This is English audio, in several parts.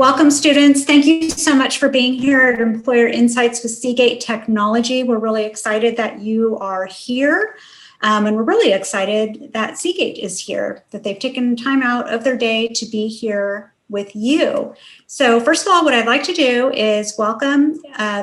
welcome students. Thank you so much for being here at Employer Insights with Seagate Technology. We're really excited that you are here. And we're really excited that Seagate is here, that they've taken time out of their day to be here with you. So first of all, what I'd like to do is welcome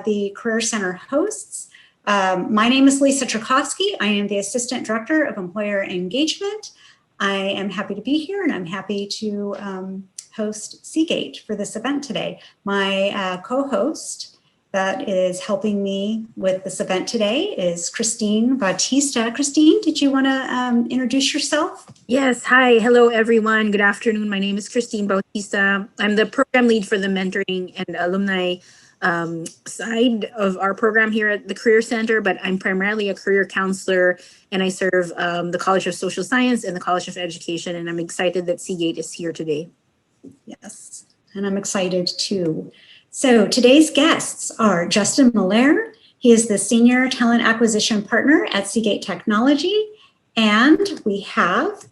the Career Center hosts. My name is Lisa Tchaikovsky. I am the Assistant Director of Employer Engagement. I am happy to be here and I'm happy to host Seagate for this event today. My co-host that is helping me with this event today is Christine Bautista. Christine, did you want to introduce yourself? Yes. Hi. Hello, everyone. Good afternoon. My name is Christine Bautista. I'm the program lead for the mentoring and alumni side of our program here at the Career Center, but I'm primarily a career counselor and I serve the College of Social Science and the College of Education, and I'm excited that Seagate is here today. Yes, and I'm excited too. So today's guests are Justin Miller. He is the Senior Talent Acquisition Partner at Seagate Technology. And we have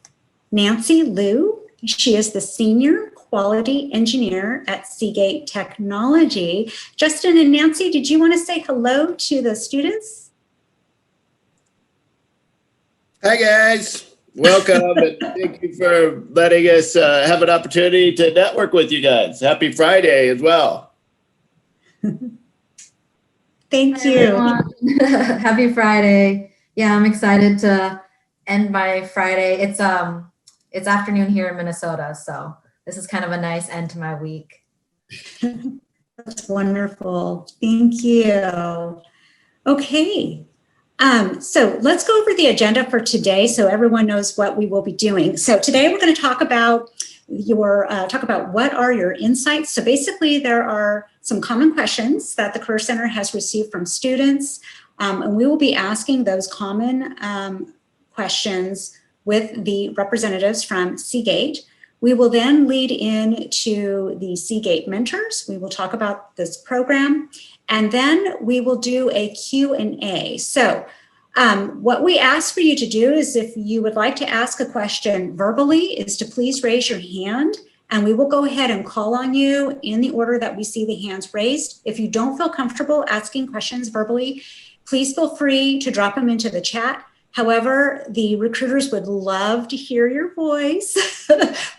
Nancy Liu. She is the Senior Quality Engineer at Seagate Technology. Justin and Nancy, did you want to say hello to the students? Hi, guys. Welcome, and thank you for letting us have an opportunity to network with you guys. Happy Friday as well. Thank you. Happy Friday. Yeah, I'm excited to end my Friday. It's afternoon here in Minnesota, so this is kind of a nice end to my week. That's wonderful. Thank you. Okay. So let's go over the agenda for today so everyone knows what we will be doing. So today we're going to talk about what are your insights. So basically there are some common questions that the Career Center has received from students, and we will be asking those common questions with the representatives from Seagate. We will then lead into the Seagate Mentors. We will talk about this program, and then we will do a Q&A. So what we ask for you to do is if you would like to ask a question verbally is to please raise your hand and we will go ahead and call on you in the order that we see the hands raised. If you don't feel comfortable asking questions verbally, please feel free to drop them into the chat. However, the recruiters would love to hear your voice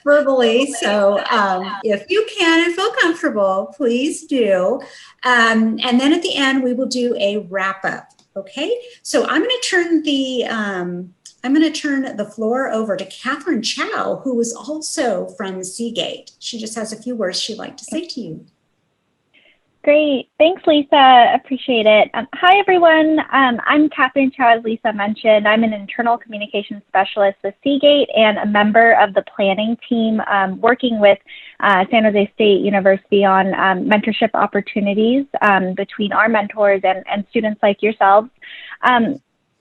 verbally. So if you can and feel comfortable, please do. And then at the end, we will do a wrap up. Okay, so I'm going to turn the floor over to Catherine Chow, who is also from Seagate. She just has a few words she'd like to say to you. Great. Thanks, Lisa. Appreciate it. Hi, everyone. I'm Catherine Chow, as Lisa mentioned. I'm an internal communications specialist with Seagate and a member of the planning team working with San Jose State University on mentorship opportunities between our mentors and students like yourselves.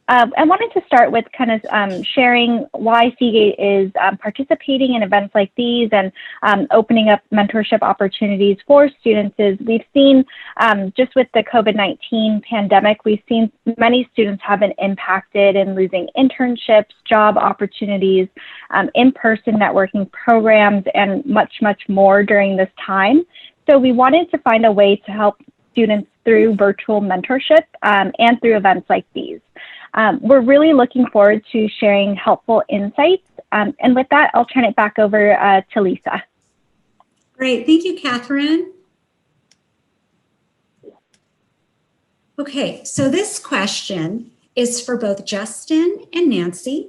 I wanted to start with kind of sharing why Seagate is participating in events like these and opening up mentorship opportunities for students. Is we've seen just with the COVID-19 pandemic, we've seen many students have been impacted in losing internships, job opportunities, in-person networking programs, and much, much more during this time. So we wanted to find a way to help students through virtual mentorship and through events like these. We're really looking forward to sharing helpful insights. And with that, I'll turn it back over to Lisa. Great. Thank you, Catherine. Okay, so this question is for both Justin and Nancy.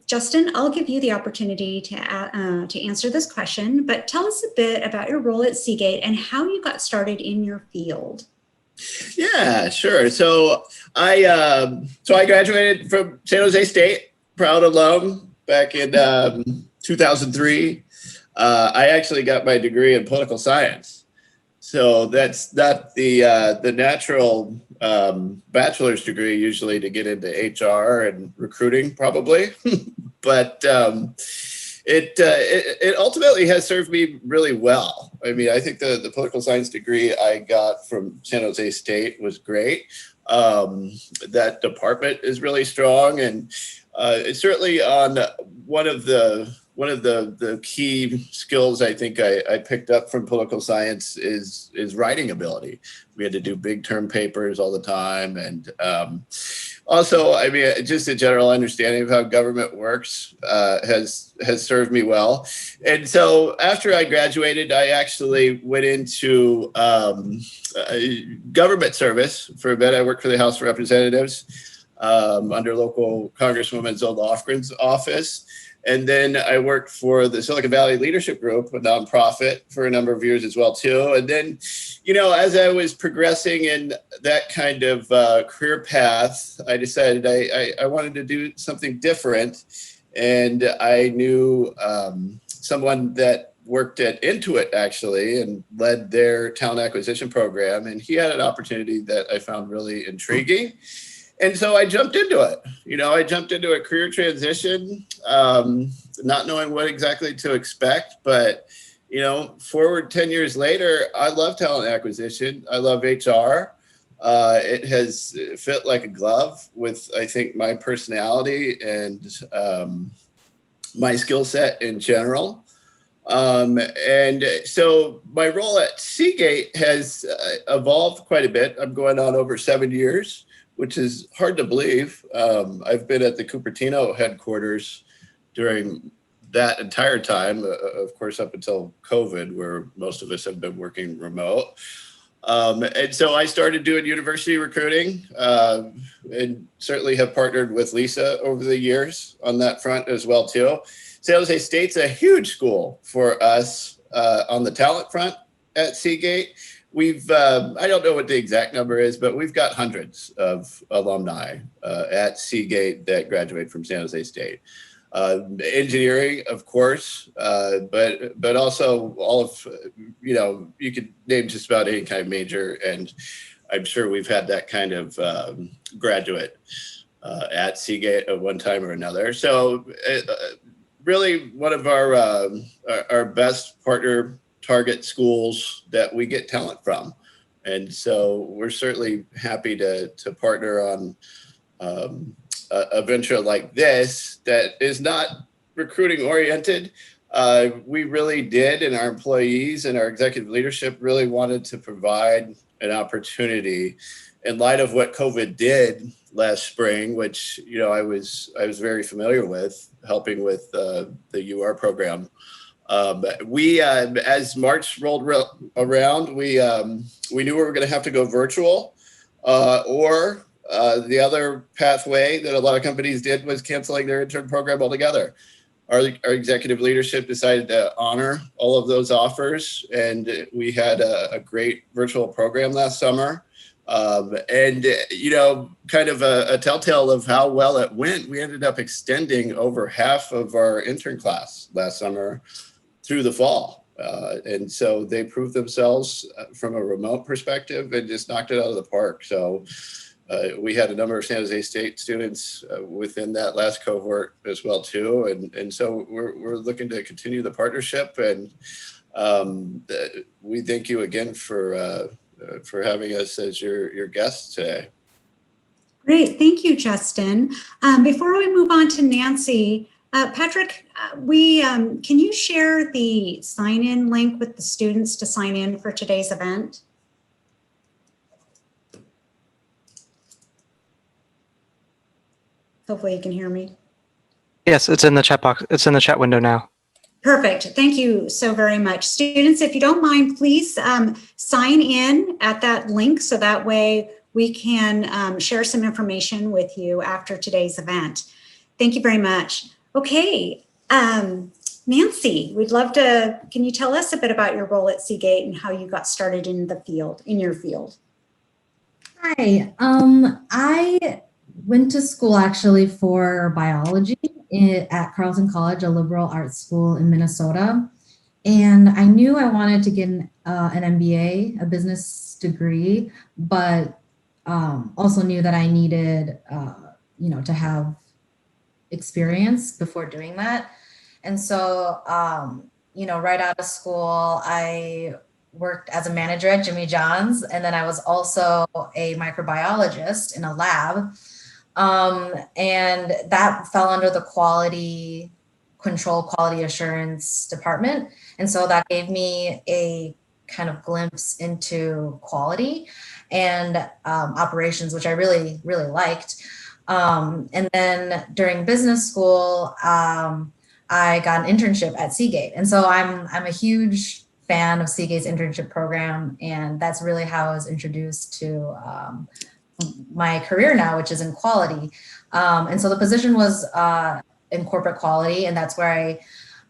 Justin, I'll give you the opportunity to answer this question, but tell us a bit about your role at Seagate and how you got started in your field. Yeah, sure. So I graduated from San Jose State, proud alum, back in 2003. I actually got my degree in political science. So that's not the natural bachelor's degree usually to get into HR and recruiting, probably, but it ultimately has served me really well. I mean, I think the political science degree I got from San Jose State was great. That department is really strong, and it's certainly on one of the one of the key skills I think I picked up from political science is writing ability. We had to do big term papers all the time. And also, I mean, just a general understanding of how government works has served me well. And so after I graduated, I actually went into government service for a bit. I worked for the House of Representatives under local Congresswoman Zoe Lofgren's office. And then I worked for the Silicon Valley Leadership Group, a nonprofit, for a number of years as well, too. And then, you know, as I was progressing in that kind of career path, I decided I wanted to do something different. And I knew someone that worked at Intuit, actually, and led their talent acquisition program. And he had an opportunity that I found really intriguing. And so I jumped into it. You know, I jumped into a career transition, not knowing what exactly to expect. But, you know, forward 10 years later, I love talent acquisition. I love HR. It has fit like a glove with, I think, my personality and my skill set in general. And so my role at Seagate has evolved quite a bit. I'm going on over 7 years, which is hard to believe. I've been at the Cupertino headquarters during that entire time, of course, up until COVID, where most of us have been working remote. And so I started doing university recruiting and certainly have partnered with Lisa over the years on that front as well, too. San Jose State's a huge school for us on the talent front at Seagate. We've, I don't know what the exact number is, but we've got hundreds of alumni at Seagate that graduate from San Jose State. Engineering, of course, but also all of, you know, you could name just about any kind of major, and I'm sure we've had that kind of graduate at Seagate at one time or another. So really one of our best partner target schools that we get talent from. And so we're certainly happy to partner on a venture like this that is not recruiting oriented. We really did, and our employees and our executive leadership really wanted to provide an opportunity in light of what COVID did last spring, which, you know, I was very familiar with, helping with the UR program. We, as March rolled around, we knew we were going to have to go virtual, or the other pathway that a lot of companies did was canceling their intern program altogether. Our executive leadership decided to honor all of those offers, and we had a great virtual program last summer. And, you know, kind of a telltale of how well it went, we ended up extending over half of our intern class last summer through the fall. And so they proved themselves from a remote perspective and just knocked it out of the park. So we had a number of San Jose State students within that last cohort as well, too. And so we're looking to continue the partnership. And we thank you again for having us as your guests today. Great. Thank you, Justin. Before we move on to Nancy, Patrick, can you share the sign-in link with the students to sign in for today's event? Hopefully you can hear me. Yes, it's in the chat box. It's in the chat window now. Perfect. Thank you so very much. Students, if you don't mind, please sign in at that link so that way we can share some information with you after today's event. Thank you very much. Okay, Nancy, we'd love to, can you tell us a bit about your role at Seagate and how you got started in the field, in your field? Hi, I went to school actually for biology at Carleton College, a liberal arts school in Minnesota. And I knew I wanted to get an MBA, a business degree, but also knew that I needed, to have experience before doing that. And so, right out of school, I worked as a manager at Jimmy John's, and then I was also a microbiologist in a lab. And that fell under the quality control quality assurance department. And so that gave me a kind of glimpse into quality and operations, which I really, really liked. And then during business school, I got an internship at Seagate. And so I'm a huge fan of Seagate's internship program. And that's really how I was introduced to my career now, which is in quality. And so the position was in corporate quality. And that's where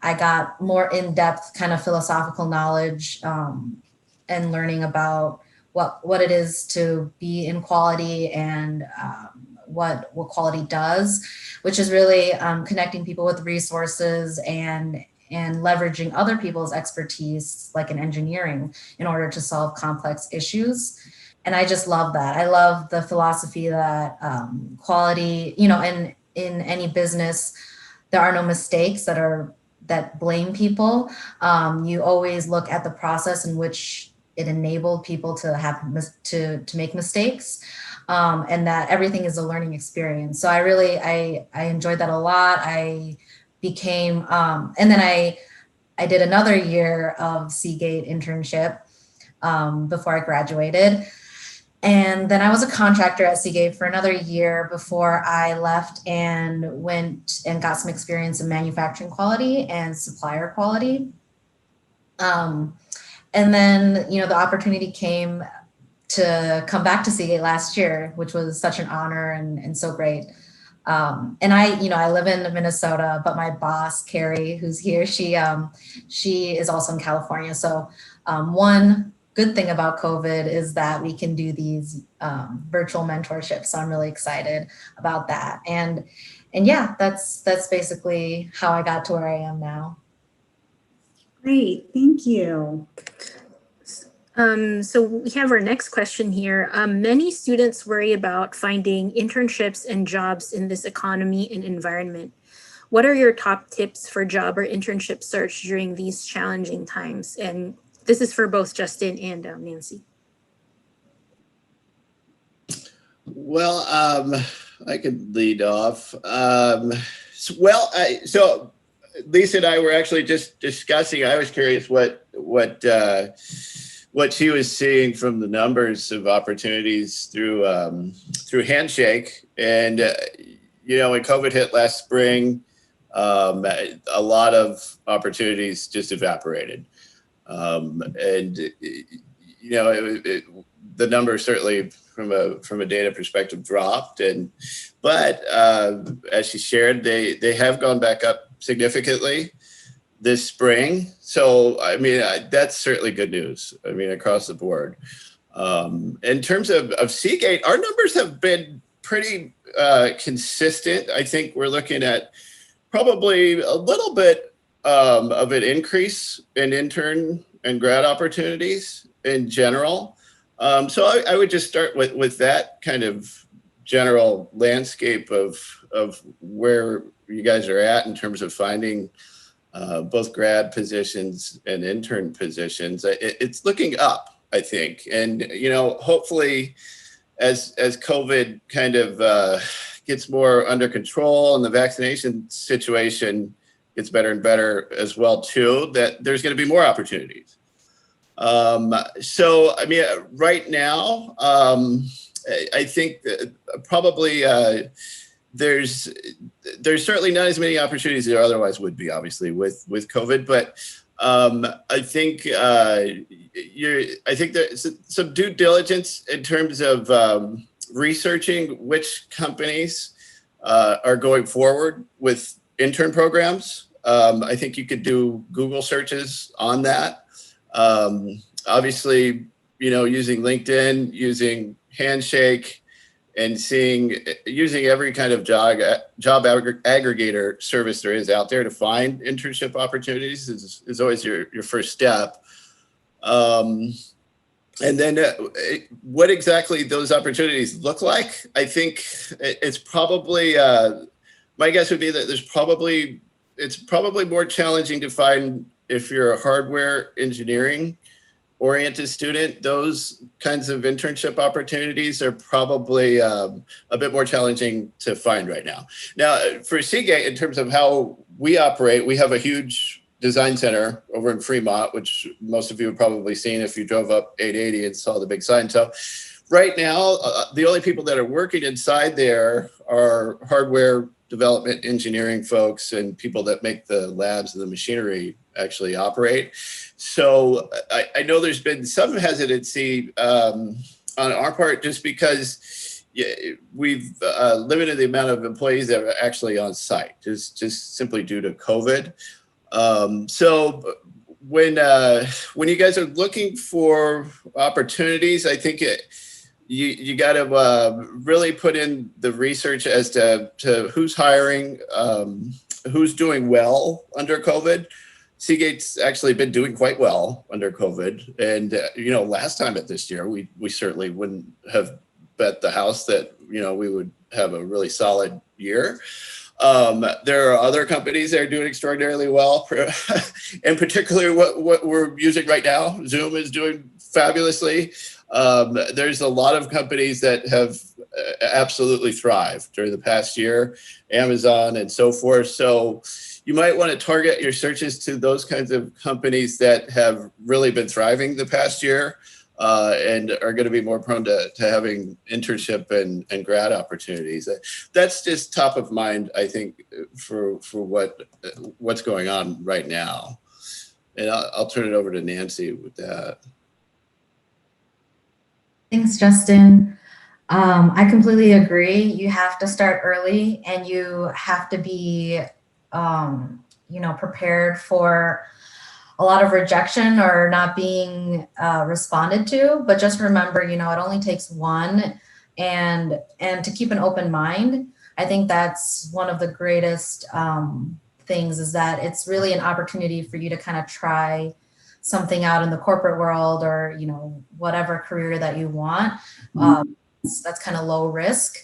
I got more in-depth kind of philosophical knowledge and learning about what it is to be in quality and what quality does, which is really connecting people with resources and leveraging other people's expertise, like in engineering, in order to solve complex issues. And I just love that. I love the philosophy that quality, in any business, there are no mistakes that blame people. You always look at the process in which it enabled people to have to make mistakes, and that everything is a learning experience. So I enjoyed that a lot. I became, and then I did another year of Seagate internship before I graduated. And then I was a contractor at Seagate for another year before I left and went and got some experience in manufacturing quality and supplier quality. And then, the opportunity came to come back to Seagate last year, which was such an honor and so great. And I live in Minnesota, but my boss, Carrie, who's here, she is also in California. So one good thing about COVID is that we can do these virtual mentorships. So I'm really excited about that. And yeah, that's basically how I got to where I am now. Great, thank you. So we have our next question here. Many students worry about finding internships and jobs in this economy and environment. What are your top tips for job or internship search during these challenging times? And this is for both Justin and Nancy. Well, I could lead off. So Lisa and I were actually just discussing. I was curious what she was seeing from the numbers of opportunities through Handshake, and when COVID hit last spring, a lot of opportunities just evaporated. The numbers certainly from a data perspective dropped, but as she shared, they have gone back up significantly this spring. So that's certainly good news. Across the board. In terms of Seagate, our numbers have been pretty consistent. I think we're looking at probably a little bit of an increase in intern and grad opportunities in general. So I would just start with that kind of general landscape of where you guys are at in terms of finding both grad positions and intern positions. It's looking up, I think. And, hopefully as COVID kind of gets more under control and the vaccination situation gets better and better as well too, that there's going to be more opportunities. Right now, I think that probably there's certainly not as many opportunities as there otherwise would be, obviously, with COVID. But I think there's some due diligence in terms of researching which companies are going forward with intern programs. I think you could do Google searches on that. Obviously, using LinkedIn, using Handshake, and using every kind of job aggregator service there is out there to find internship opportunities is always your first step. And then what exactly those opportunities look like, I think it's probably, my guess would be that it's probably more challenging to find if you're a hardware engineering oriented student, those kinds of internship opportunities are probably a bit more challenging to find right now. Now, for Seagate, in terms of how we operate, we have a huge design center over in Fremont, which most of you have probably seen if you drove up 880 and saw the big sign. So right now, the only people that are working inside there are hardware development engineering folks and people that make the labs and the machinery actually operate. So I know there's been some hesitancy on our part just because we've limited the amount of employees that are actually on site, just simply due to COVID. So when you guys are looking for opportunities, I think you got to really put in the research as to who's hiring, who's doing well under COVID. Seagate's actually been doing quite well under COVID. And, last time at this year, we certainly wouldn't have bet the house that, we would have a really solid year. There are other companies that are doing extraordinarily well, and particularly what we're using right now. Zoom is doing fabulously. There's a lot of companies that have absolutely thrived during the past year, Amazon and so forth. So you might want to target your searches to those kinds of companies that have really been thriving the past year and are going to be more prone to having internship and grad opportunities. That's just top of mind, I think, for what's going on right now. And I'll turn it over to Nancy with that. Thanks, Justin. I completely agree. You have to start early, and you have to be, prepared for a lot of rejection or not being responded to. But just remember, it only takes one, and to keep an open mind. I think that's one of the greatest things, is that it's really an opportunity for you to kind of try something out in the corporate world, or whatever career that you want. That's kind of low risk,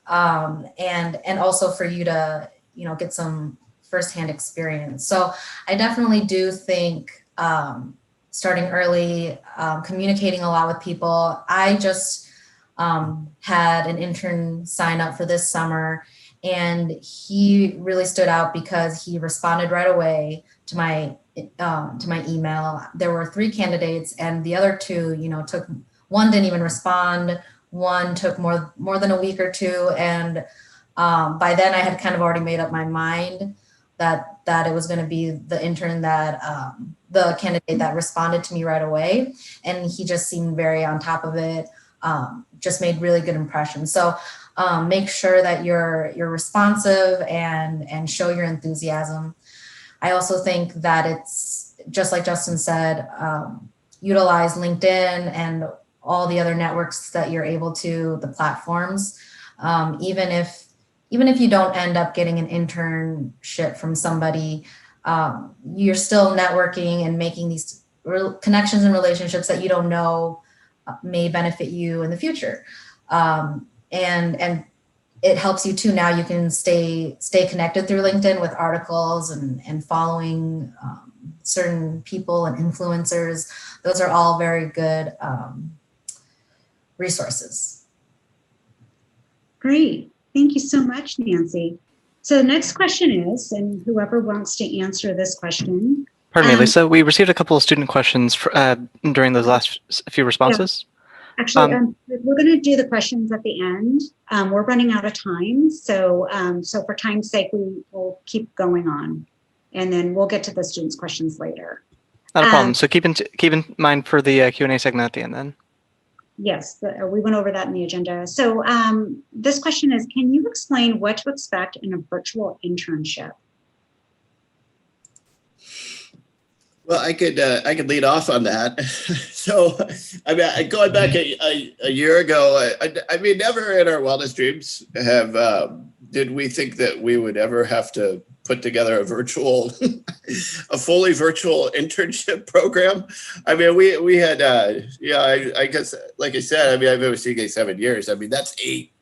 and also for you to get some firsthand experience. So I definitely do think starting early, communicating a lot with people. I just had an intern sign up for this summer, and he really stood out because he responded right away to my email. There were 3 candidates, and the other 2, one didn't even respond. One took more than a week or 2. And by then I had kind of already made up my mind that it was going to be the intern that the candidate that responded to me right away. And he just seemed very on top of it, just made really good impressions. So make sure that you're responsive and show your enthusiasm. I also think that it's just like Justin said, utilize LinkedIn and all the other networks that you're able to, the platforms. Even if you don't end up getting an internship from somebody, you're still networking and making these connections and relationships that you don't know may benefit you in the future. And it helps you too. Now you can stay connected through LinkedIn with articles and following certain people and influencers. Those are all very good resources. Great. Thank you so much, Nancy. So the next question is, and whoever wants to answer this question. Pardon me, Lisa, we received a couple of student questions during those last few responses. Yeah. Actually, we're going to do the questions at the end. We're running out of time. So for time's sake, we will keep going on. And then we'll get to the students' questions later. Not a problem. So keep in mind for the Q&A segment at the end then. Yes, we went over that in the agenda. So this question is, can you explain what to expect in a virtual internship? Well, I could lead off on that. So, going back a year ago, never in our wildest dreams did we think that we would ever have to put together a fully virtual internship program. We had, I guess, like I said, I've been with Seagate 7 years. That's 8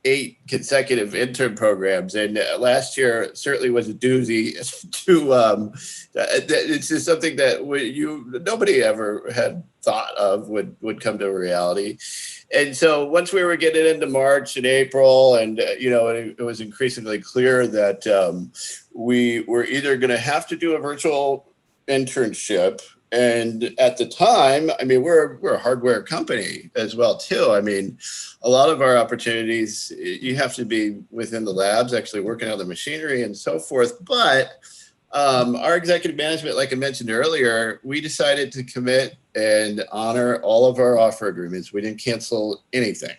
8 consecutive intern programs, and last year certainly was a doozy. It's just something that nobody ever had thought of would come to reality. And so once we were getting into March and April, and it was increasingly clear that we were either going to have to do a virtual internship. And at the time, I mean, we're a hardware company as well, too. I mean, a lot of our opportunities, you have to be within the labs, actually working on the machinery and so forth. But our executive management, like I mentioned earlier, we decided to commit and honor all of our offer agreements. We didn't cancel anything.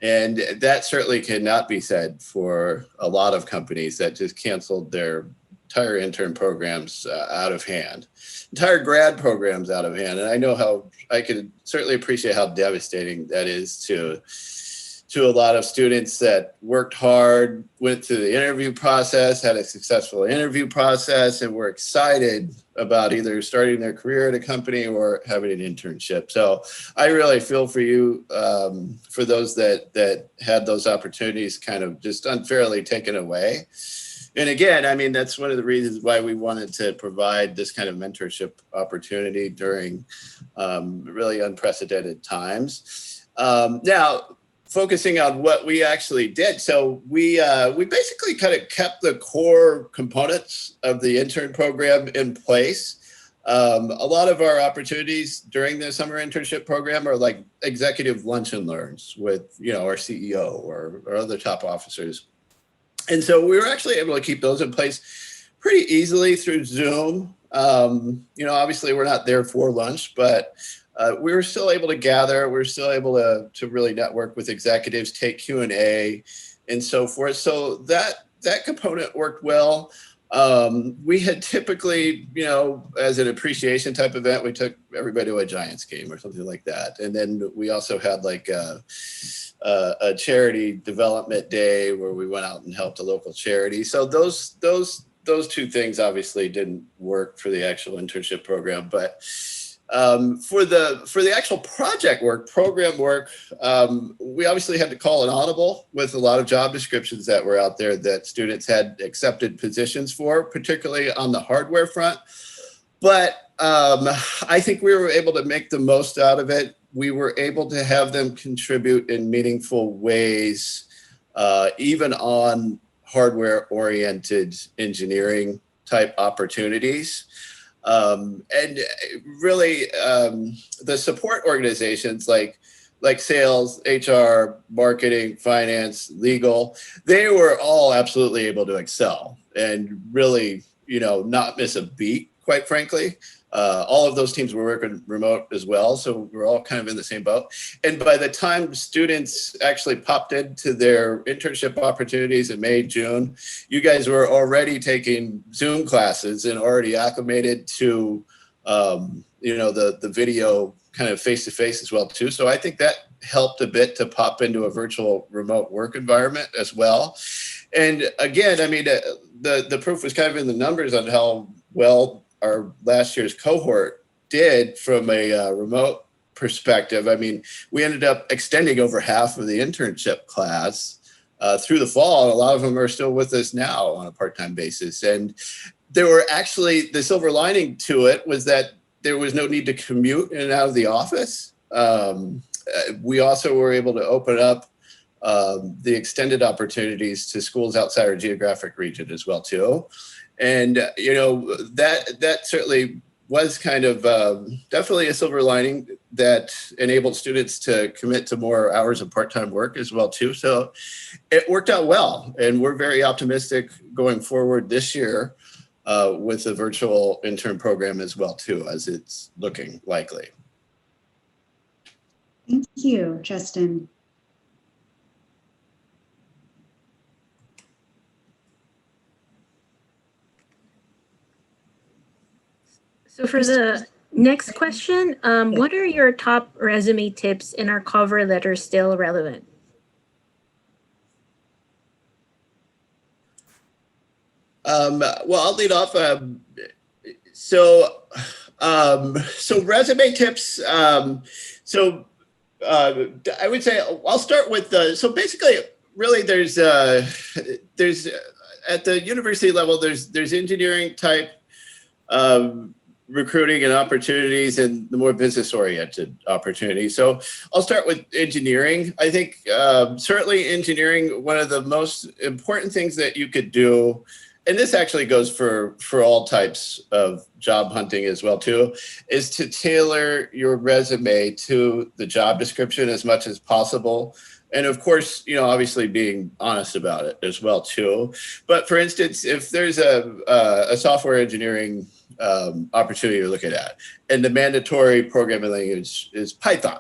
And that certainly cannot be said for a lot of companies that just canceled their entire intern programs out of hand, entire grad programs out of hand. And I know how I could certainly appreciate how devastating that is to a lot of students that worked hard, went through the interview process, had a successful interview process, and were excited about either starting their career at a company or having an internship. So I really feel for you, for those that had those opportunities kind of just unfairly taken away. And again, I mean, that's one of the reasons why we wanted to provide this kind of mentorship opportunity during really unprecedented times. Now, focusing on what we actually did. So we basically kind of kept the core components of the intern program in place. A lot of our opportunities during the summer internship program are like executive lunch and learns with, our CEO or other top officers. And so we were actually able to keep those in place pretty easily through Zoom. Obviously we're not there for lunch, but we were still able to gather. We were still able to really network with executives, take Q&A and so forth. So that component worked well. We had typically, as an appreciation type event, we took everybody to a Giants game or something like that. And then we also had like a charity development day where we went out and helped a local charity. So those two things obviously didn't work for the actual internship program, but for the actual program work, we obviously had to call an audible with a lot of job descriptions that were out there that students had accepted positions for, particularly on the hardware front. But I think we were able to make the most out of it. We were able to have them contribute in meaningful ways, even on hardware-oriented engineering type opportunities. And really, the support organizations like sales, HR, marketing, finance, legal, they were all absolutely able to excel and really, not miss a beat, quite frankly. All of those teams were working remote as well, so we're all kind of in the same boat. And by the time students actually popped into their internship opportunities in May, June, you guys were already taking Zoom classes and already acclimated to, the video kind of face-to-face as well, too. So I think that helped a bit to pop into a virtual remote work environment as well. And again, I mean, the proof was kind of in the numbers on how well our last year's cohort did from a remote perspective. I mean, we ended up extending over half of the internship class through the fall. And a lot of them are still with us now on a part-time basis. And there were actually, the silver lining to it was that there was no need to commute in and out of the office. We also were able to open up the extended opportunities to schools outside our geographic region as well, too. And, that certainly was kind of definitely a silver lining that enabled students to commit to more hours of part-time work as well, too. So it worked out well. And we're very optimistic going forward this year with the virtual intern program as well, too, as it's looking likely. Thank you, Justin. So for the next question, what are your top resume tips and are cover letters still relevant? Well, I'll lead off. So resume tips. I would say I'll start with so basically really there's at the university level, there's engineering type recruiting and opportunities and the more business oriented opportunities. So I'll start with engineering. I think certainly engineering, one of the most important things that you could do, and this actually goes for all types of job hunting as well too, is to tailor your resume to the job description as much as possible. And of course, obviously being honest about it as well too. But for instance, if there's a software engineering opportunity you're looking at, and the mandatory programming language is Python.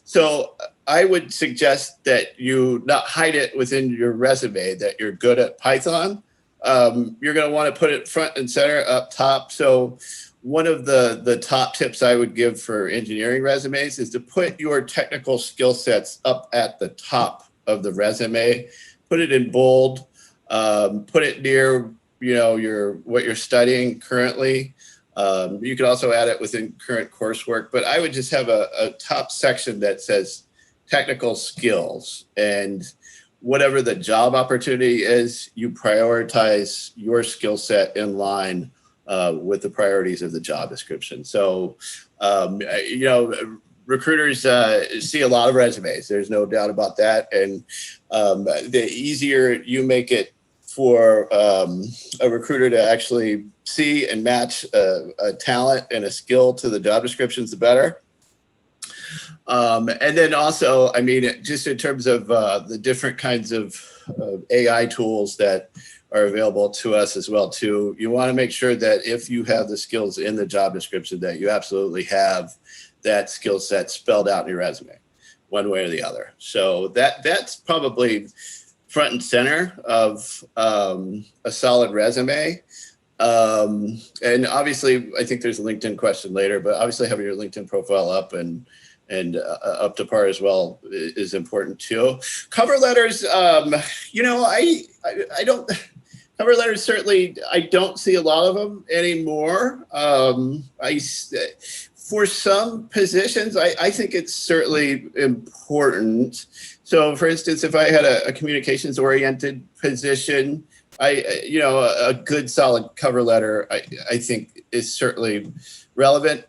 So I would suggest that you not hide it within your resume that you're good at Python. You're going to want to put it front and center up top. So one of the top tips I would give for engineering resumes is to put your technical skill sets up at the top of the resume. Put it in bold. Put it near what you're studying currently. You could also add it within current coursework, but I would just have a top section that says technical skills, and whatever the job opportunity is, you prioritize your skill set in line with the priorities of the job description. So, recruiters see a lot of resumes. There's no doubt about that. And the easier you make it for a recruiter to actually see and match a talent and a skill to the job descriptions, the better. And then also, just in terms of the different kinds of AI tools that are available to us as well too, you want to make sure that if you have the skills in the job description, that you absolutely have that skill set spelled out in your resume, one way or the other. So that's probably front and center of a solid resume. And obviously, I think there's a LinkedIn question later, but obviously having your LinkedIn profile up and up to par as well is important too. Cover letters, I don't. Cover letters, certainly, I don't see a lot of them anymore. For some positions, I think it's certainly important. So, for instance, if I had a communications-oriented position, a good solid cover letter, I think is certainly relevant.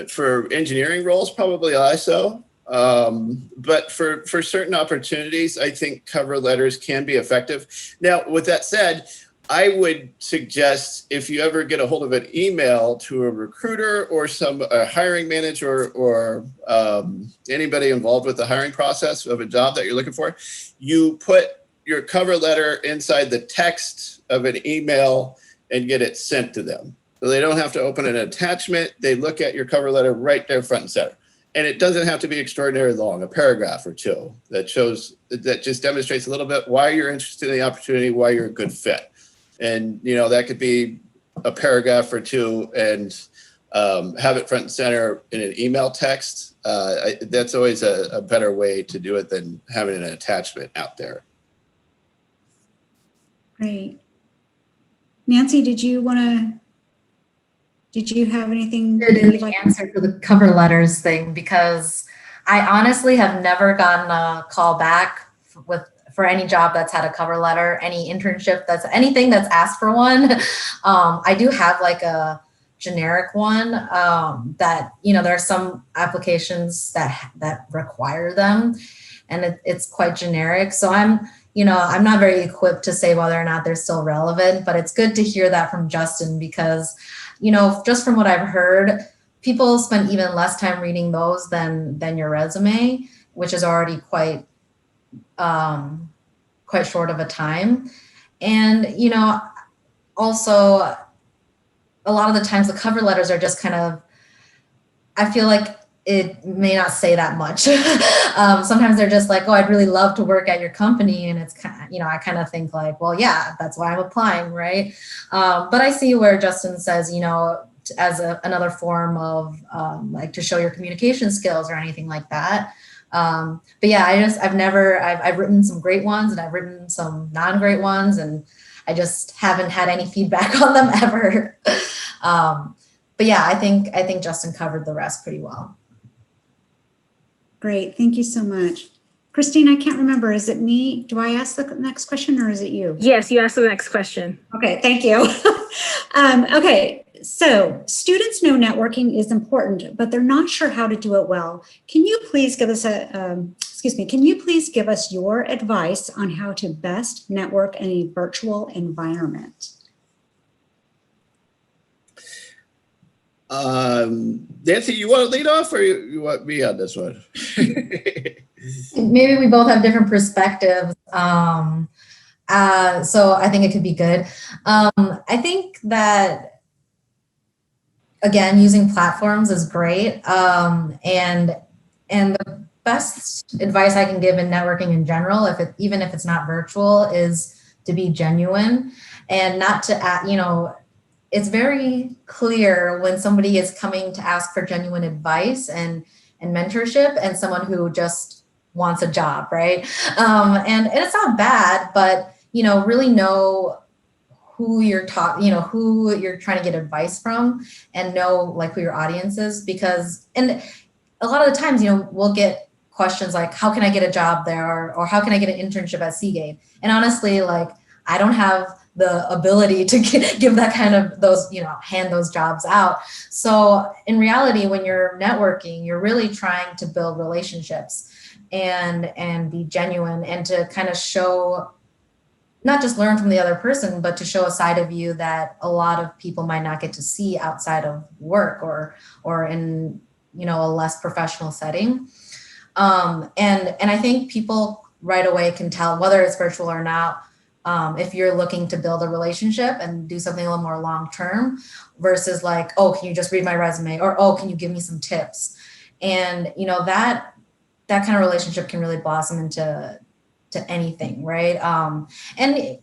For engineering roles, probably also. But for certain opportunities, I think cover letters can be effective. Now, with that said, I would suggest if you ever get a hold of an email to a recruiter or a hiring manager or anybody involved with the hiring process of a job that you're looking for, you put your cover letter inside the text of an email and get it sent to them. So they don't have to open an attachment. They look at your cover letter right there front and center. And it doesn't have to be extraordinarily long, a paragraph or two that just demonstrates a little bit why you're interested in the opportunity, why you're a good fit. And, that could be a paragraph or two and have it front and center in an email text. That's always a better way to do it than having an attachment out there. Great. Nancy, did you have anything? Answer to the cover letters thing, because I honestly have never gotten a call back for any job that's had a cover letter, any internship anything that's asked for one. I do have like a generic one that, there are some applications that require them, and it's quite generic. So I'm not very equipped to say whether or not they're still relevant, but it's good to hear that from Justin, because just from what I've heard, people spend even less time reading those than your resume, which is already quite short of a time. And, also a lot of the times the cover letters are just kind of, I feel like it may not say that much. Sometimes they're just like, oh, I'd really love to work at your company. And it's kind of, I kind of think like, well, yeah, that's why I'm applying, right? But I see where Justin says, as another form of like to show your communication skills or anything like that. But yeah, I've written some great ones and I've written some non-great ones, and I just haven't had any feedback on them ever. But yeah, I think Justin covered the rest pretty well. Great. Thank you so much. Christine, I can't remember. Is it me? Do I ask the next question or is it you? Yes, you asked the next question. Okay, thank you. Okay, so students know networking is important, but they're not sure how to do it well. Can you please give us can you please give us your advice on how to best network in a virtual environment? Nancy, you want to lead off or you want me on this one? Maybe we both have different perspectives. So I think it could be good. I think that, again, using platforms is great. And the best advice I can give in networking in general, even if it's not virtual, is to be genuine and not to, it's very clear when somebody is coming to ask for genuine advice and mentorship and someone who just wants a job, right? And it's not bad, but, really know who you're who you're trying to get advice from and know like who your audience is, because, and a lot of the times, we'll get questions like, how can I get a job there? Or how can I get an internship at Seagate? And honestly, like, I don't have the ability to give that kind of hand those jobs out. So in reality, when you're networking, you're really trying to build relationships and be genuine and to kind of show, not just learn from the other person, but to show a side of you that a lot of people might not get to see outside of work or in, a less professional setting. And I think people right away can tell whether it's virtual or not, if you're looking to build a relationship and do something a little more long-term versus like, oh, can you just read my resume? Or, oh, can you give me some tips? And, that kind of relationship can really blossom into anything, right? And,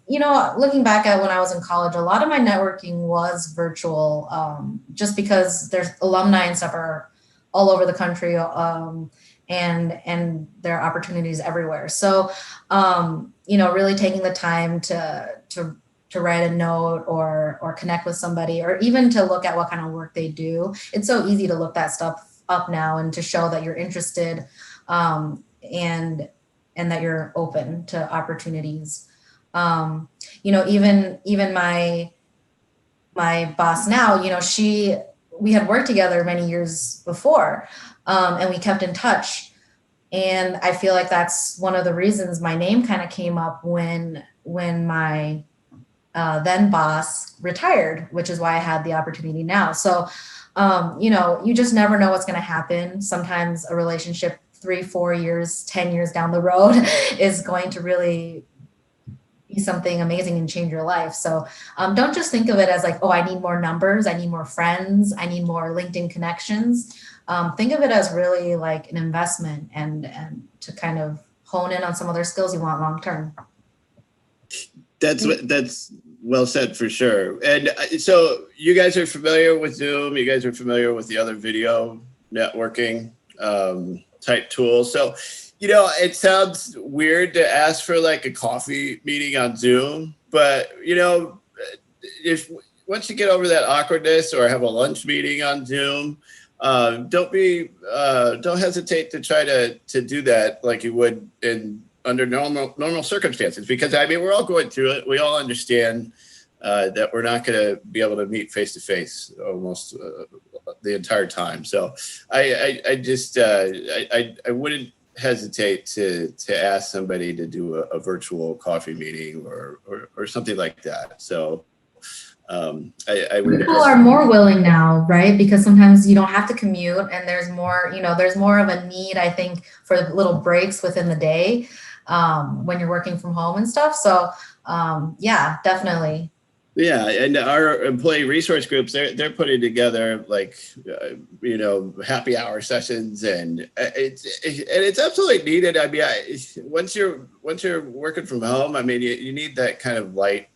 looking back at when I was in college, a lot of my networking was virtual, just because there's alumni and stuff are all over the country, and there are opportunities everywhere. So, really taking the time to write a note or connect with somebody, or even to look at what kind of work they do. It's so easy to look that stuff up now and to show that you're interested, and that you're open to opportunities. Even my boss now, we had worked together many years before, and we kept in touch. And I feel like that's one of the reasons my name kind of came up when my then boss retired, which is why I had the opportunity now. So, you just never know what's going to happen. Sometimes a relationship 3, 4 years, 10 years down the road is going to really be something amazing and change your life. So don't just think of it as like, oh, I need more numbers, I need more friends, I need more LinkedIn connections. Think of it as really like an investment and to kind of hone in on some other skills you want long term. That's well said for sure. And so you guys are familiar with Zoom. You guys are familiar with the other video networking type tools. So, it sounds weird to ask for like a coffee meeting on Zoom, but if once you get over that awkwardness or have a lunch meeting on Zoom, don't hesitate to try to do that like you would under normal circumstances, because we're all going through it. We all understand that we're not going to be able to meet face to face almost the entire time. So I wouldn't hesitate to ask somebody to do a virtual coffee meeting or something like that. So I would. People are more willing now, right? Because sometimes you don't have to commute, and there's more of a need, I think, for little breaks within the day when you're working from home and stuff. So yeah, definitely. Yeah, and our employee resource groups, they're putting together like happy hour sessions, and it's absolutely needed. Once you're working from home, you need that kind of light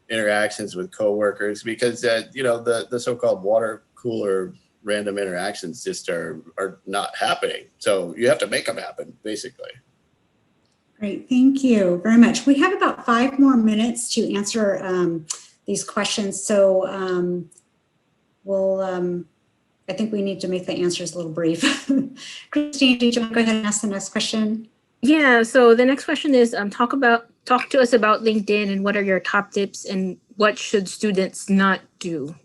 interactions with coworkers, because the so-called water cooler random interactions just are not happening. So you have to make them happen, basically. Great, thank you very much. We have about 5 more minutes to answer these questions. So I think we need to make the answers a little brief. Christine, did you want to go ahead and ask the next question? Yeah, so the next question is talk to us about LinkedIn and what are your top tips and what should students not do?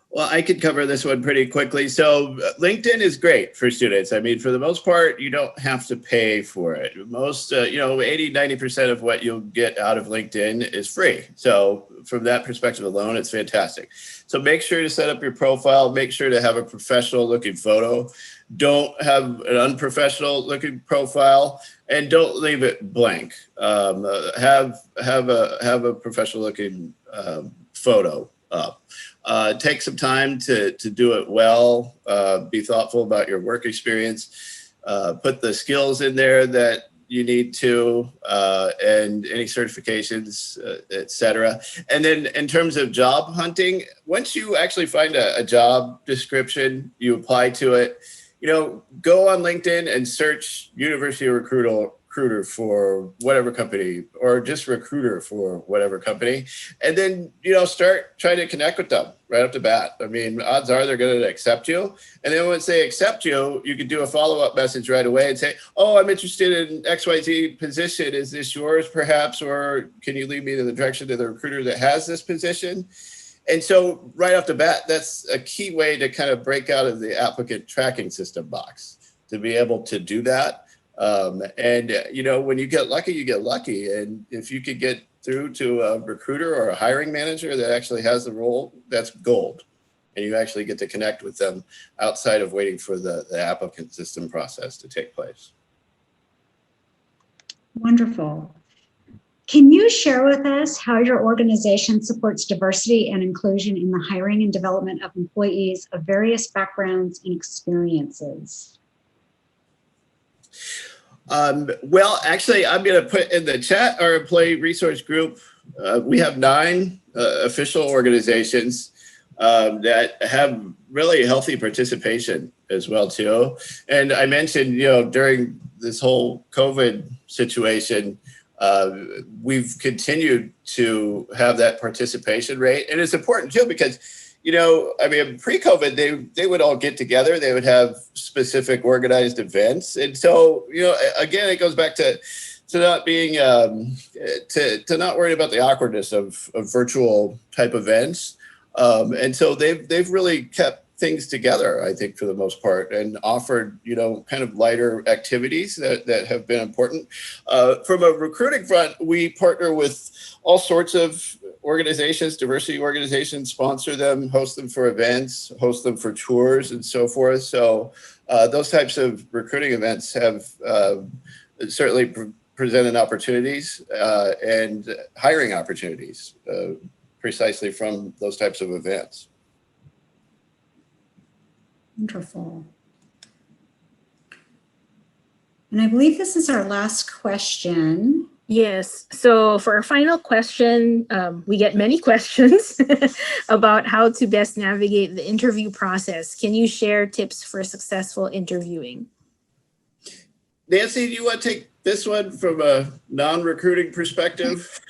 Well, I could cover this one pretty quickly. So LinkedIn is great for students. I mean, for the most part, you don't have to pay for it. Most, 80, 90% of what you'll get out of LinkedIn is free. So from that perspective alone, it's fantastic. So make sure to set up your profile, make sure to have a professional looking photo. Don't have an unprofessional looking profile, and don't leave it blank. Have a professional looking photo up. Take some time to do it well. Be thoughtful about your work experience. Put the skills in there that you need to, and any certifications, et cetera. And then in terms of job hunting, once you actually find a job description, you apply to it, go on LinkedIn and search University recruiter for whatever company, or just recruiter for whatever company, and then start trying to connect with them right off the bat. I mean, odds are they're going to accept you, and then once they accept you, you can do a follow-up message right away and say, oh, I'm interested in XYZ position, is this yours perhaps, or can you lead me to the direction of the recruiter that has this position? And so right off the bat, that's a key way to kind of break out of the applicant tracking system box, to be able to do that. When you get lucky, you get lucky. And if you could get through to a recruiter or a hiring manager that actually has the role, that's gold. And you actually get to connect with them outside of waiting for the applicant system process to take place. Wonderful. Can you share with us how your organization supports diversity and inclusion in the hiring and development of employees of various backgrounds and experiences? Well, actually, I'm going to put in the chat our employee resource group. We have 9 official organizations that have really healthy participation as well, too. And I mentioned, during this whole COVID situation, we've continued to have that participation rate. And it's important, too, because pre-COVID, they would all get together. They would have specific organized events. And so, again, it goes back to not being, to not worry about the awkwardness of virtual type events. And so they've really kept things together, I think, for the most part, and offered, kind of lighter activities that have been important. From a recruiting front, we partner with all sorts of organizations, diversity organizations, sponsor them, host them for events, host them for tours, and so forth. So those types of recruiting events have certainly presented opportunities and hiring opportunities precisely from those types of events. Wonderful. And I believe this is our last question. Yes. So for our final question, we get many questions about how to best navigate the interview process. Can you share tips for successful interviewing? Nancy, do you want to take this one from a non-recruiting perspective?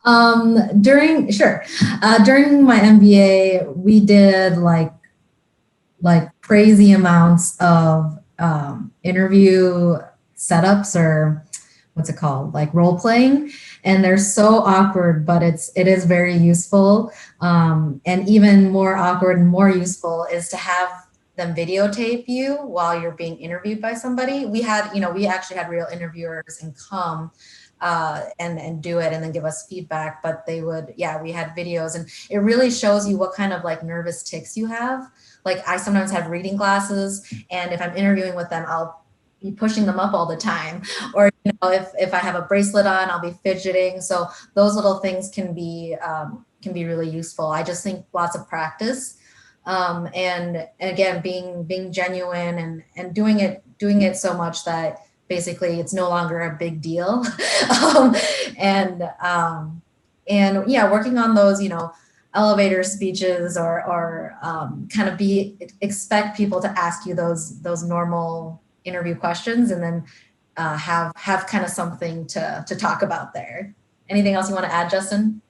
During my MBA, we did like crazy amounts of interview setups, or what's it called, like role playing, and they're so awkward, but it is very useful. And even more awkward and more useful is to have them videotape you while you're being interviewed by somebody. We actually had real interviewers and come and do it and then give us feedback, but we had videos, and it really shows you what kind of like nervous tics you have. Like I sometimes have reading glasses, and if I'm interviewing with them, I'll be pushing them up all the time. Or, if I have a bracelet on, I'll be fidgeting. So those little things can be really useful. I just think lots of practice. And again, being genuine and doing it so much that basically it's no longer a big deal. Working on those, elevator speeches or kind of expect people to ask you those normal interview questions, and then have kind of something to talk about there. Anything else you want to add, Justin?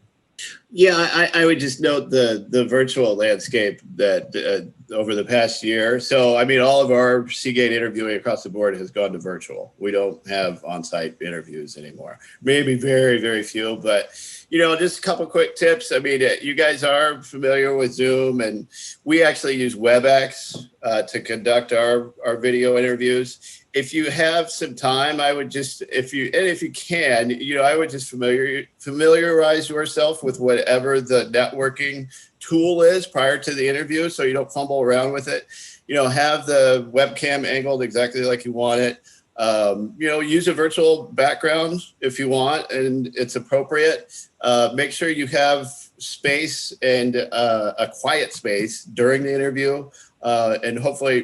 Yeah, I would just note the virtual landscape that over the past year. So, I mean, all of our Seagate interviewing across the board has gone to virtual. We don't have on-site interviews anymore. Maybe very, very few, but just a couple quick tips. I mean, you guys are familiar with Zoom, and we actually use WebEx to conduct our video interviews. If you have some time, I would just, if you can, I would just familiarize yourself with whatever the networking tool is prior to the interview, so you don't fumble around with it. Have the webcam angled exactly like you want it. Use a virtual background if you want, and it's appropriate. Make sure you have space and a quiet space during the interview. And hopefully,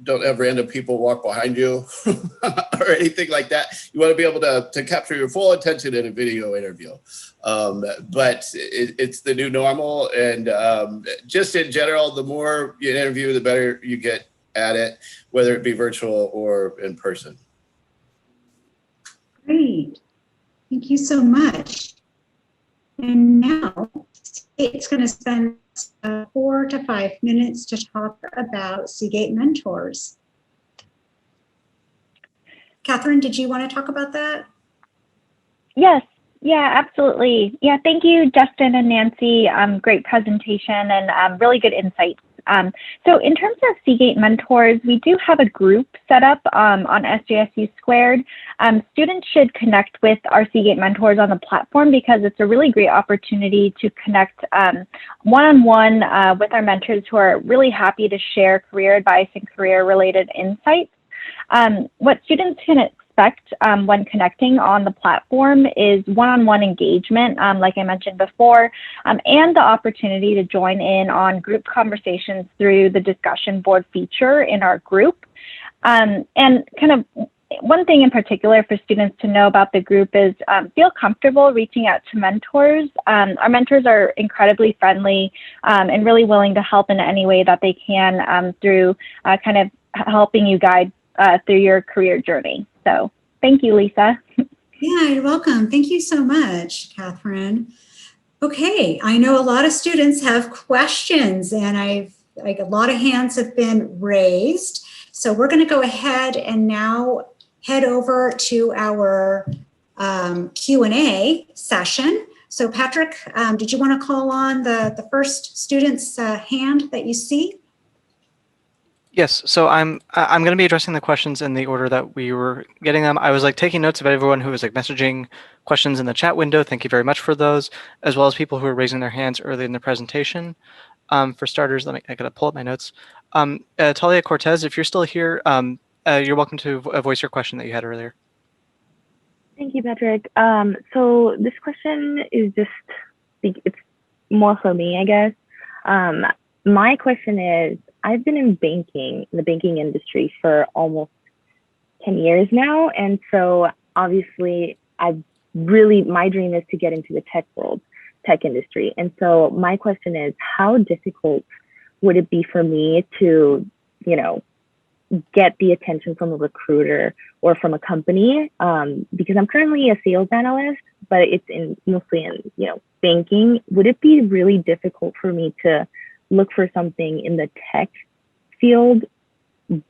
don't have random people walk behind you or anything like that. You want to be able to capture your full attention in a video interview. But it's the new normal. And just in general, the more you interview, the better you get at it, whether it be virtual or in person. Great. Thank you so much. And now it's going to spend 4 to 5 minutes to talk about Seagate Mentors. Catherine, did you want to talk about that? Yes, yeah, absolutely. Yeah, thank you, Justin and Nancy. Great presentation and really good insights. So in terms of Seagate Mentors, we do have a group set up on SJSU Squared. Students should connect with our Seagate Mentors on the platform because it's a really great opportunity to connect one-on-one with our mentors who are really happy to share career advice and career-related insights. What students can expect when connecting on the platform is one-on-one engagement, like I mentioned before, and the opportunity to join in on group conversations through the discussion board feature in our group. And kind of one thing in particular for students to know about the group is feel comfortable reaching out to mentors. Our mentors are incredibly friendly and really willing to help in any way that they can through kind of helping you guide through your career journey. So thank you, Lisa. Yeah, you're welcome. Thank you so much, Catherine. Okay, I know a lot of students have questions and a lot of hands have been raised. So we're going to go ahead and now head over to our Q&A session. So Patrick, did you want to call on the first student's hand that you see? Yes, so I'm going to be addressing the questions in the order that we were getting them. I was taking notes of everyone who was messaging questions in the chat window. Thank you very much for those, as well as people who were raising their hands early in the presentation. For starters, I gotta pull up my notes. Talia Cortez, if you're still here, you're welcome to voice your question that you had earlier. Thank you, Patrick. So this question is it's more for me, I guess. My question is, I've been in the banking industry for almost 10 years now. And so obviously my dream is to get into the tech industry. And so my question is, how difficult would it be for me to, get the attention from a recruiter or from a company? Because I'm currently a sales analyst, but it's mostly in, banking. Would it be really difficult for me to look for something in the tech field,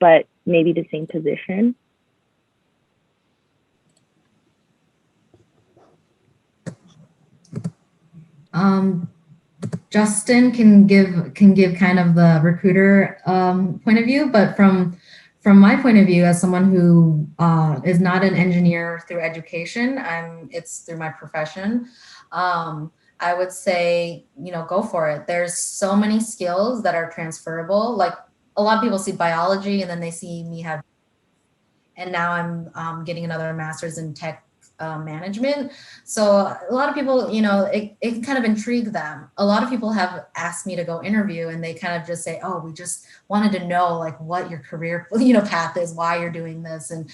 but maybe the same position? Justin can give kind of the recruiter point of view, but from my point of view as someone who is not an engineer through education, it's through my profession. I would say, go for it. There's so many skills that are transferable. Like a lot of people see biology and then they see me have, and now I'm getting another master's in tech management. So a lot of people, it kind of intrigued them. A lot of people have asked me to go interview and they kind of just say, oh, we just wanted to know what your career, path is, why you're doing this. And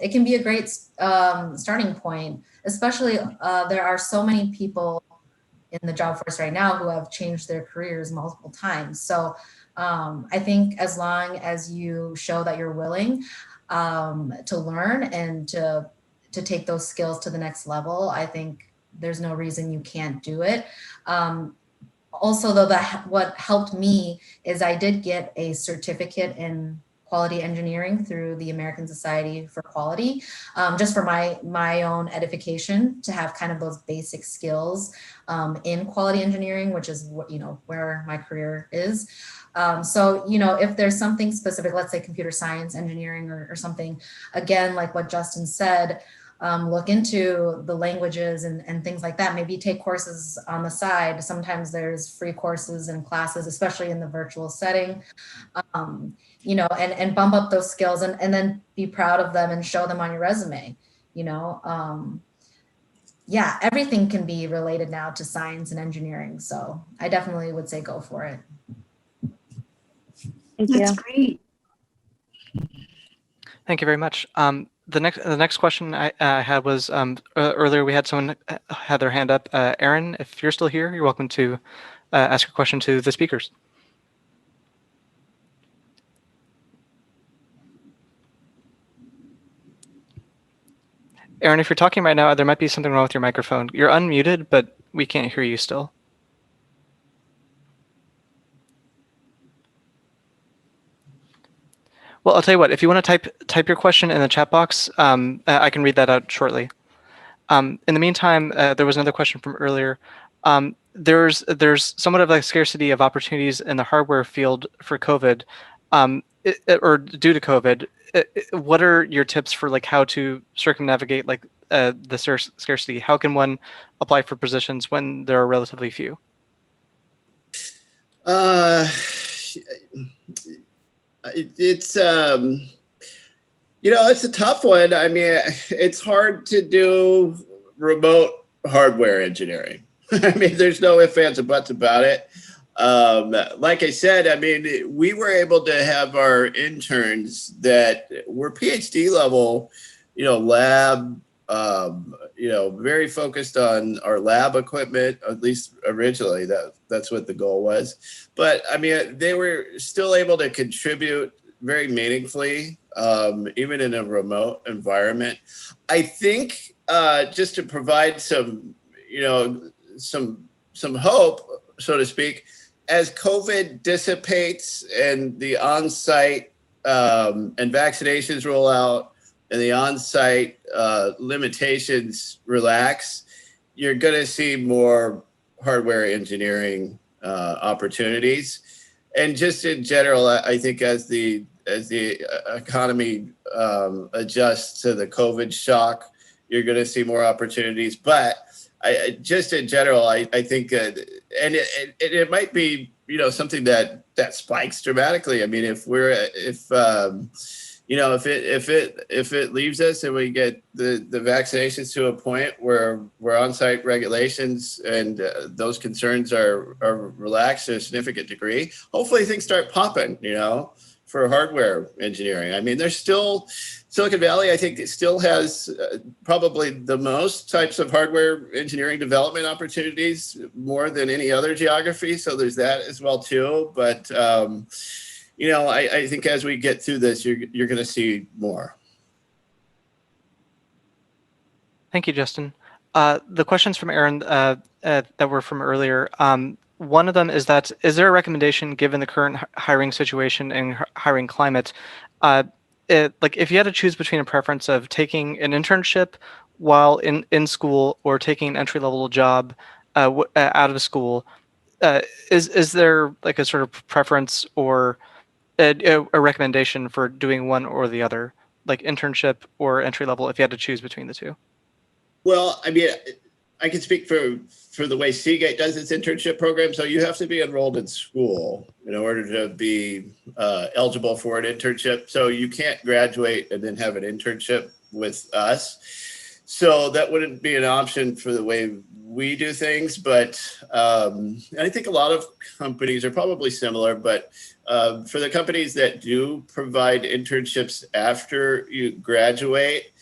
it can be a great starting point, especially there are so many people in the job force right now who have changed their careers multiple times. So I think as long as you show that you're willing to learn and to take those skills to the next level, I think there's no reason you can't do it. Also, though, what helped me is I did get a certificate in quality engineering through the American Society for Quality, just for my own edification, to have kind of those basic skills in quality engineering, which is what, where my career is. So, if there's something specific, let's say computer science, engineering, or something, again, like what Justin said, look into the languages and things like that. Maybe take courses on the side. Sometimes there's free courses and classes, especially in the virtual setting, and bump up those skills and then be proud of them and show them on your resume. Yeah, everything can be related now to science and engineering. So I definitely would say go for it. Thank That's you. great. Thank you very much. The next question I had was earlier we had someone had their hand up. Aaron, if you're still here, you're welcome to ask your question to the speakers. Aaron, if you're talking right now, there might be something wrong with your microphone. You're unmuted, but we can't hear you still. Well, I'll tell you what, if you want to type your question in the chat box, I can read that out shortly. In the meantime, there was another question from earlier. There's somewhat of a scarcity of opportunities in the hardware field for COVID, or due to COVID. What are your tips for like how to circumnavigate like the scarcity? How can one apply for positions when there are relatively few? It's it's a tough one. I mean, it's hard to do remote hardware engineering. I mean, there's no ifs, ands, or buts about it. Like I said, I mean, we were able to have our interns that were PhD level, lab, very focused on our lab equipment, at least originally. That's what the goal was. But I mean, they were still able to contribute very meaningfully, even in a remote environment. I think just to provide some hope, so to speak, as COVID dissipates and the on-site and vaccinations roll out and the on-site limitations relax, you're going to see more hardware engineering opportunities. And just in general, I think as the economy adjusts to the COVID shock, you're going to see more opportunities. But just in general, I think, and it might be, something that spikes dramatically. I mean, if it leaves us and we get the vaccinations to a point where on-site regulations and those concerns are relaxed to a significant degree, hopefully things start popping, for hardware engineering. I mean, there's still Silicon Valley, I think it still has probably the most types of hardware engineering development opportunities more than any other geography. So there's that as well too. But I think as we get through this, you're going to see more. Thank you, Justin. The questions from Aaron that were from earlier, one of them is there a recommendation given the current hiring situation and hiring climate, like if you had to choose between a preference of taking an internship while in school or taking an entry-level job out of school, is there like a sort of preference or a recommendation for doing one or the other, like internship or entry level, if you had to choose between the two? Well, I mean, I can speak for the way Seagate does its internship program. So you have to be enrolled in school in order to be eligible for an internship. So you can't graduate and then have an internship with us. So that wouldn't be an option for the way we do things. But I think a lot of companies are probably similar, but for the companies that do provide internships after you graduate,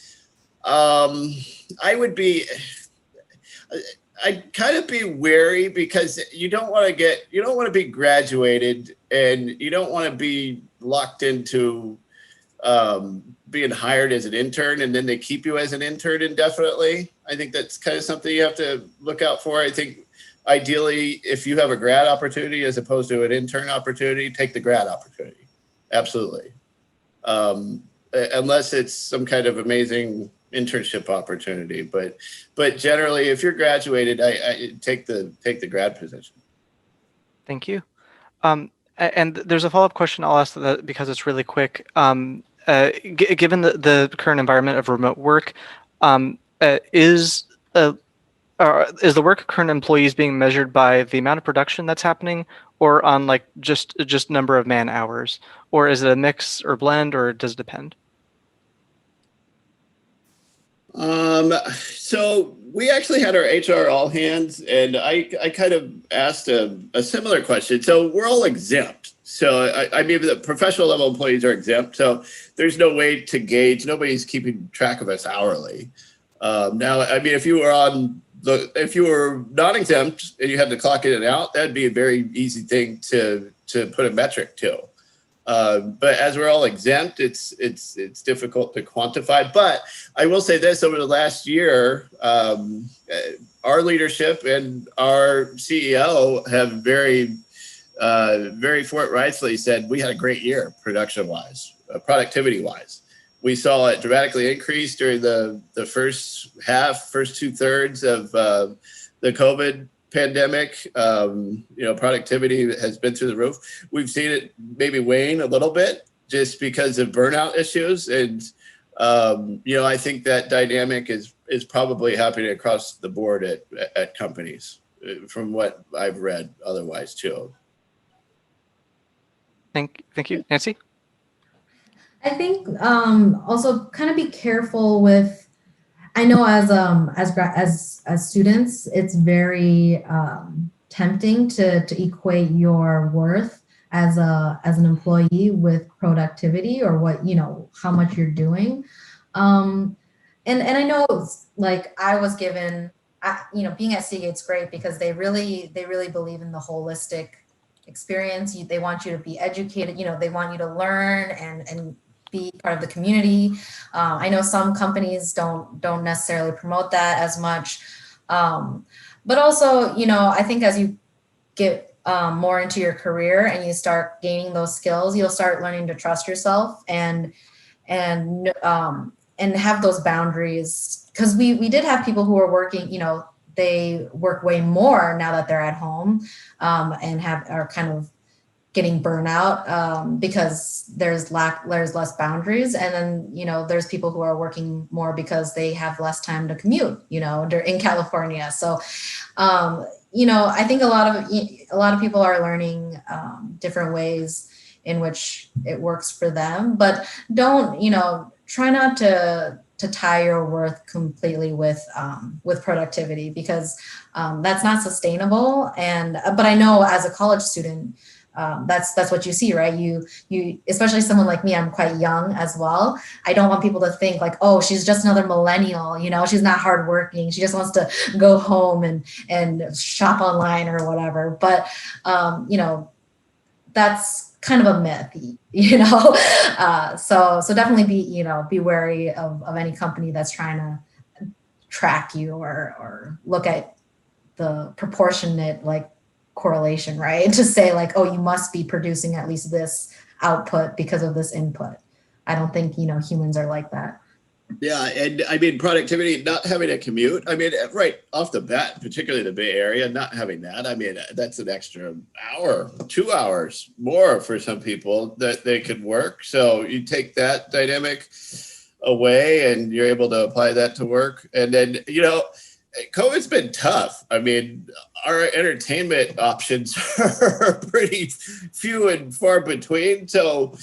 I'd kind of be wary because you don't want to be graduated and you don't want to be locked into being hired as an intern and then they keep you as an intern indefinitely. I think that's kind of something you have to look out for. I think ideally, if you have a grad opportunity as opposed to an intern opportunity, take the grad opportunity. Absolutely. Unless it's some kind of amazing internship opportunity. But generally, if you're graduated, I take the grad position. Thank you. And there's a follow-up question I'll ask that because it's really quick. Given the current environment of remote work, is the work of current employees being measured by the amount of production that's happening, or on like just number of man hours, or is it a mix or blend, or does it depend? So we actually had our HR all hands, and I kind of asked a similar question. So we're all exempt. So I mean, the professional level employees are exempt. So there's no way to gauge. Nobody's keeping track of us hourly. Now, I mean, if you were non-exempt and you had to clock in and out, that'd be a very easy thing to put a metric to. But as we're all exempt, it's difficult to quantify. But I will say this: over the last year, our leadership and our CEO have very forthrightly said we had a great year, production-wise, productivity-wise. We saw it dramatically increase during the first 2/3 of the COVID pandemic. Productivity has been through the roof. We've seen it maybe wane a little bit just because of burnout issues. And, I think that dynamic is probably happening across the board at companies from what I've read otherwise too. Thank you. Nancy? I think also kind of be careful with, I know as students, it's very tempting to equate your worth as an employee with productivity or how much you're doing. And I know like I was given, being at Seagate's great because they really believe in the holistic experience. They want you to be educated, they want you to learn and be part of the community. I know some companies don't necessarily promote that as much. But also, I think as you get more into your career and you start gaining those skills, you'll start learning to trust yourself and have those boundaries. Because we did have people who were working, they work way more now that they're at home and are kind of getting burnout because there's less boundaries. And then, there's people who are working more because they have less time to commute, they're in California. So, I think a lot of people are learning different ways in which it works for them, but don't, try not to tie your worth completely with productivity because that's not sustainable. But I know as a college student, that's what you see, right? You especially someone like me, I'm quite young as well. I don't want people to think like, oh, she's just another millennial, she's not hardworking. She just wants to go home and shop online or whatever. But that's kind of a myth, so definitely be wary of any company that's trying to track you or look at the proportionate correlation, right? To say oh, you must be producing at least this output because of this input. I don't think, humans are like that. Yeah. And I mean, productivity, not having a commute. I mean, right off the bat, particularly the Bay Area, not having that. I mean, that's an extra hour, 2 hours more for some people that they could work. So you take that dynamic away and you're able to apply that to work. And then, COVID's been tough. I mean, our entertainment options are pretty few and far between. So,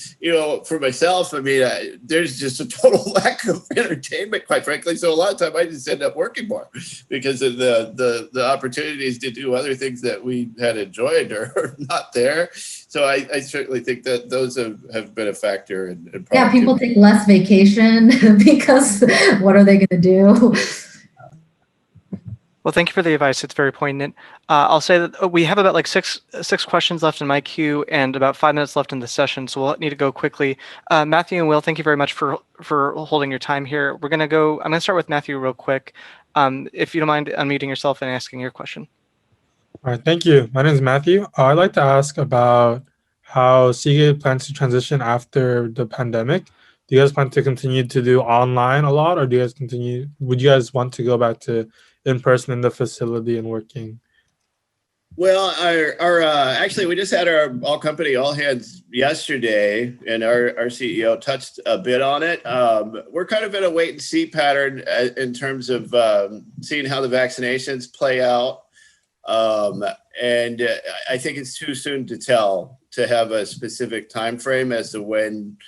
for myself, I mean, there's just a total lack of entertainment, quite frankly. So a lot of time I just end up working more because of the opportunities to do other things that we had enjoyed are not there. So I certainly think that those have been a factor in productivity. Yeah, people take less vacation because what are they going to do? Well, thank you for the advice. It's very poignant. I'll say that we have about like six questions left in my queue and about 5 minutes left in the session, so we'll need to go quickly. Matthew and Will, thank you very much for holding your time here. I'm going to start with Matthew real quick. If you don't mind unmuting yourself and asking your question. All right, thank you. My name is Matthew. I'd like to ask about how Seagate plans to transition after the pandemic. Do you guys plan to continue to do online a lot, or would you guys want to go back to in person in the facility and working? Well, actually, we just had our all company all hands yesterday, and our CEO touched a bit on it. We're kind of in a wait and see pattern in terms of seeing how the vaccinations play out. And I think it's too soon to tell to have a specific time frame as to when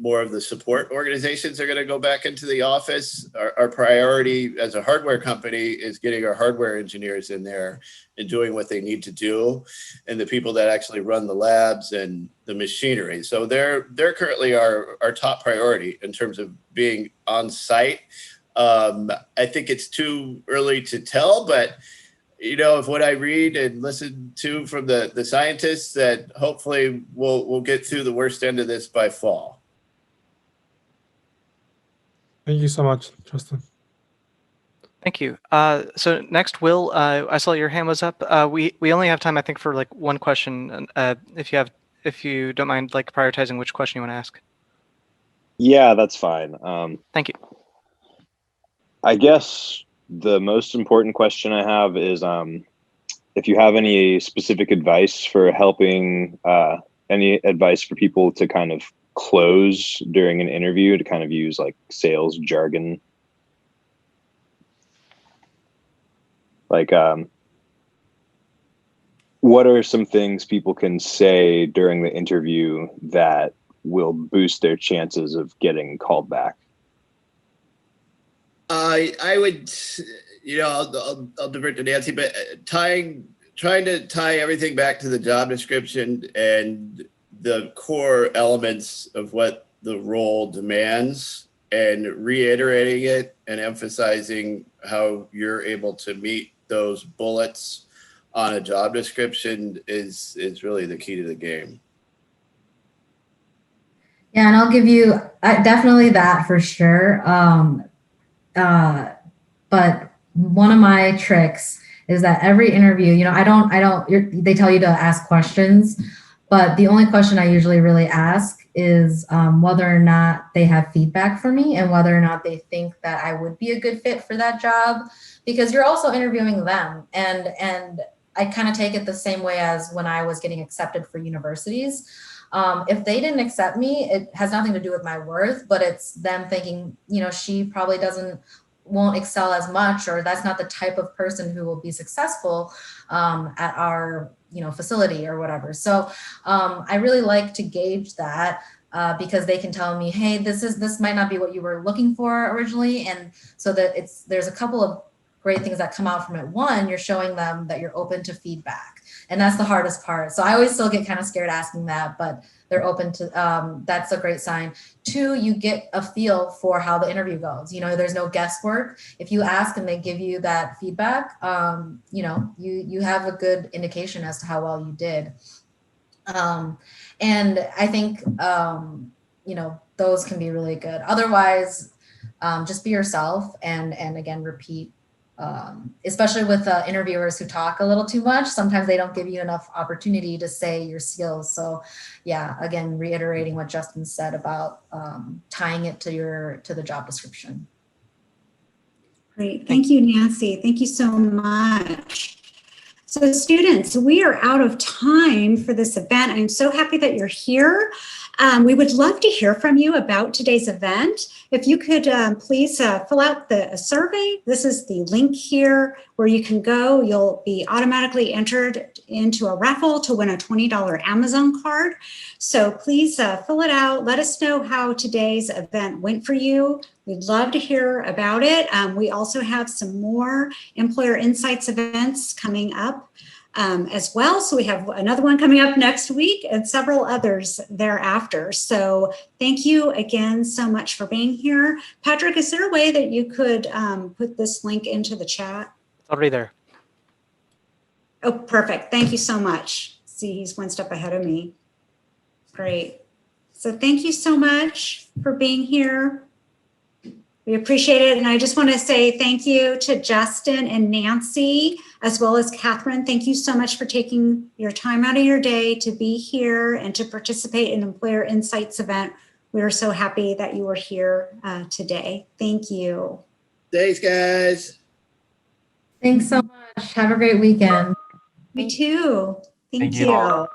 more of the support organizations are going to go back into the office. Our priority as a hardware company is getting our hardware engineers in there and doing what they need to do, and the people that actually run the labs and the machinery. So they're currently our top priority in terms of being on site. I think it's too early to tell, but you know, of what I read and listen to from the scientists, that hopefully we'll get through the worst end of this by fall. Thank you so much, Justin. Thank you. So next, Will, I saw your hand was up. We only have time, I think, for like one question. If you don't mind, like prioritizing which question you want to ask. Yeah, that's fine. Thank you. I guess the most important question I have is if you have any specific advice for helping, any advice for people to kind of close during an interview, to kind of use like sales jargon. Like, what are some things people can say during the interview that will boost their chances of getting called back? I would, you know, I'll divert to Nancy, but trying to tie everything back to the job description and the core elements of what the role demands, and reiterating it and emphasizing how you're able to meet those bullets on a job description is really the key to the game. Yeah, and I'll give you definitely that for sure. But one of my tricks is that every interview, you know, they tell you to ask questions, but the only question I usually really ask is whether or not they have feedback for me and whether or not they think that I would be a good fit for that job, because you're also interviewing them. And I kind of take it the same way as when I was getting accepted for universities. If they didn't accept me, it has nothing to do with my worth, but it's them thinking, you know, she probably won't excel as much, or that's not the type of person who will be successful at our, you know, facility or whatever. So I really like to gauge that because they can tell me, hey, this might not be what you were looking for originally. And so that there's a couple of great things that come out from it. One, you're showing them that you're open to feedback. And that's the hardest part. So I always still get kind of scared asking that, but they're open to, that's a great sign. Two, you get a feel for how the interview goes. You know, there's no guesswork. If you ask and they give you that feedback, you know, you have a good indication as to how well you did. And I think, you know, those can be really good. Otherwise, just be yourself and again, repeat. Especially with interviewers who talk a little too much, sometimes they don't give you enough opportunity to say your skills. So yeah, again, reiterating what Justin said about tying it to the job description. Great, thank you, Nancy. Thank you so much. So students, we are out of time for this event. I'm so happy that you're here. We would love to hear from you about today's event. If you could please fill out the survey. This is the link here where you can go. You'll be automatically entered into a raffle to win a $20 Amazon card. So please fill it out. Let us know how today's event went for you. We'd love to hear about it. We also have some more Employer Insights events coming up as well. So we have another one coming up next week and several others thereafter. So thank you again so much for being here. Patrick, is there a way that you could put this link into the chat? It's already there. Oh, perfect. Thank you so much. See, he's one step ahead of me. Great. So thank you so much for being here. We appreciate it. And I just want to say thank you to Justin and Nancy, as well as Catherine. Thank you so much for taking your time out of your day to be here and to participate in Employer Insights event. We are so happy that you were here today. Thank you. Thanks, guys. Thanks so much. Have a great weekend. Me too. Thank Thank you you. all.